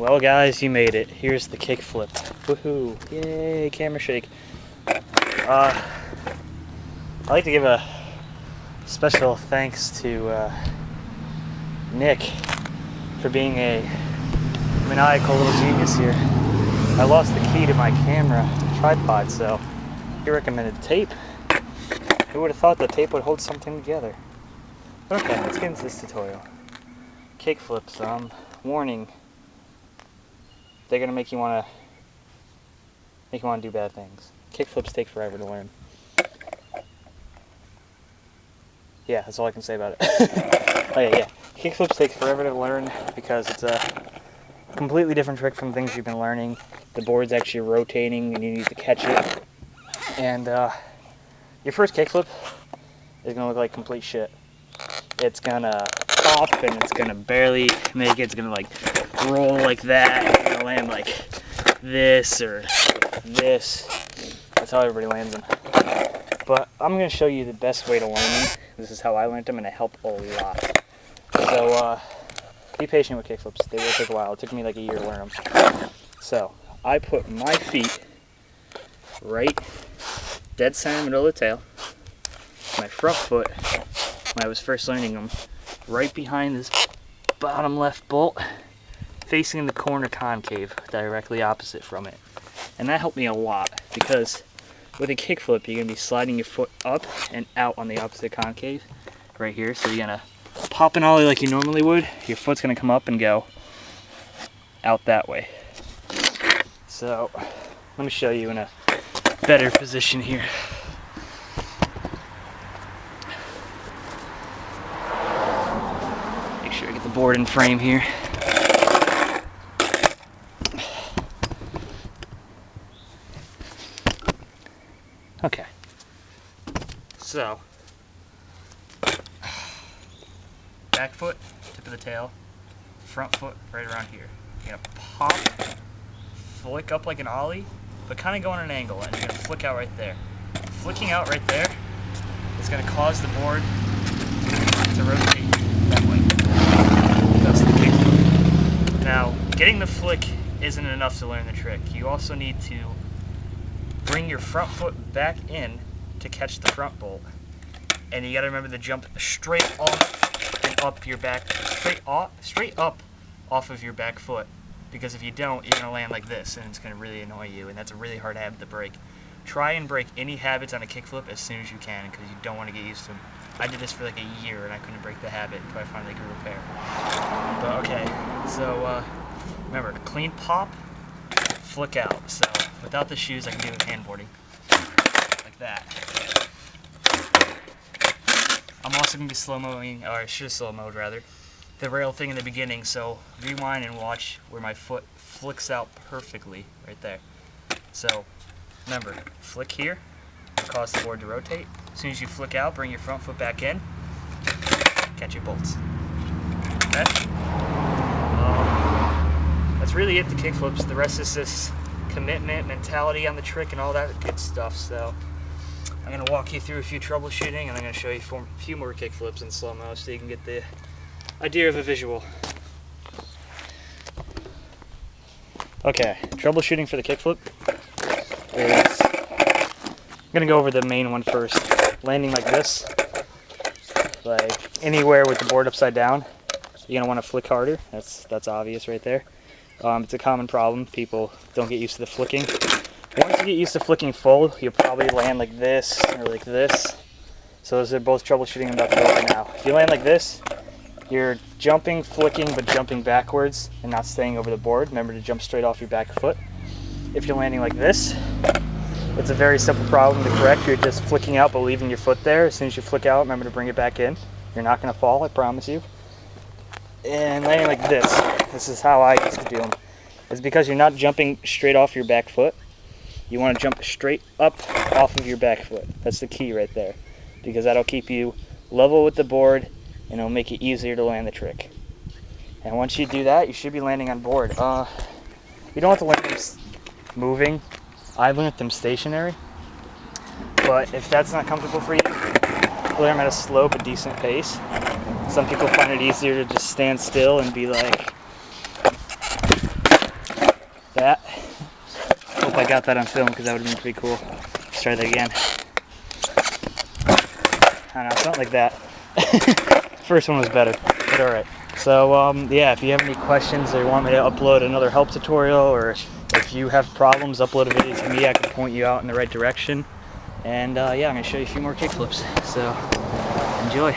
Well guys, you made it. Here's the kickflip. Woohoo! Yay! Camera shake. I'd like to give a special thanks to Nick for being a maniacal little genius here. I lost the key to my camera tripod, so he recommended tape. Who would have thought the tape would hold something together? Okay, let's get into this tutorial. Kickflips, warning. They're gonna make you wanna do bad things. Kickflips take forever to learn. Yeah, that's all I can say about it. Oh yeah. Kickflips take forever to learn because it's a completely different trick from things you've been learning. The board's actually rotating and you need to catch it. And your first kickflip is gonna look like complete shit. It's gonna pop and it's gonna barely make it. It's gonna like roll like that. It's gonna land like this or this. That's how everybody lands them. But I'm gonna show you the best way to learn them. This is how I learned them and it helped a lot. So be patient with kickflips. They will take a while. It took me like a year to learn them. So I put my feet right dead center in the middle of the tail. My front foot, when I was first learning them, right behind this bottom left bolt, facing the corner concave, directly opposite from it. And that helped me a lot because with a kickflip, you're going to be sliding your foot up and out on the opposite concave right here. So you're going to pop an ollie like you normally would. Your foot's going to come up and go out that way. So let me show you in a better position here. Make sure I get the board in frame here. Okay, so back foot, tip of the tail, front foot right around here. You're gonna pop, flick up like an ollie, but kind of go on an angle, and you're gonna flick out right there. Flicking out right there is gonna cause the board to rotate that way. That's the kickflip. Now, getting the flick isn't enough to learn the trick. You also need to bring your front foot back in to catch the front bolt. And you gotta remember to jump straight off and up your back, straight up off of your back foot. Because if you don't, you're gonna land like this and it's gonna really annoy you, and that's a really hard habit to break. Try and break any habits on a kickflip as soon as you can because you don't wanna get used to them. I did this for like a year and I couldn't break the habit until I finally grew a pair. But okay, so remember, clean pop, flick out. So without the shoes, I can do it handboarding like that. I'm also going to be slow-moing, or I should slow-mode rather, the rail thing in the beginning. So rewind and watch where my foot flicks out perfectly right there. So remember, flick here, cause the board to rotate. As soon as you flick out, bring your front foot back in, catch your bolts. Okay? That's really it, the kickflips. The rest is just commitment, mentality on the trick, and all that good stuff. So I'm going to walk you through a few troubleshooting, and I'm going to show you a few more kickflips in slow-mo so you can get the idea of a visual. Okay, troubleshooting for the kickflip is, I'm going to go over the main one first. Landing like this, like anywhere with the board upside down, you're going to want to flick harder. That's obvious right there. It's a common problem. People don't get used to the flicking. Once you get used to flicking full, you'll probably land like this or like this. So those are both troubleshooting I'm about to go over now. If you land like this, you're jumping, flicking, but jumping backwards and not staying over the board. Remember to jump straight off your back foot. If you're landing like this, it's a very simple problem to correct. You're just flicking out but leaving your foot there. As soon as you flick out, remember to bring it back in. You're not going to fall, I promise you. And landing like this is how I used to do them. It's because you're not jumping straight off your back foot. You want to jump straight up off of your back foot. That's the key right there. Because that'll keep you level with the board and it'll make it easier to land the trick. And once you do that, you should be landing on board. You don't have to land them moving. I learned them stationary. But if that's not comfortable for you, learn them at a slow but decent pace. Some people find it easier to just stand still and be like that. Hope I got that on film because that would have been pretty cool. Let's try that again. I don't know, something like that. First one was better, but alright. So yeah, if you have any questions or you want me to upload another help tutorial, or if you have problems, upload a video to me. I can point you out in the right direction. And yeah, I'm going to show you a few more kickflips. So enjoy.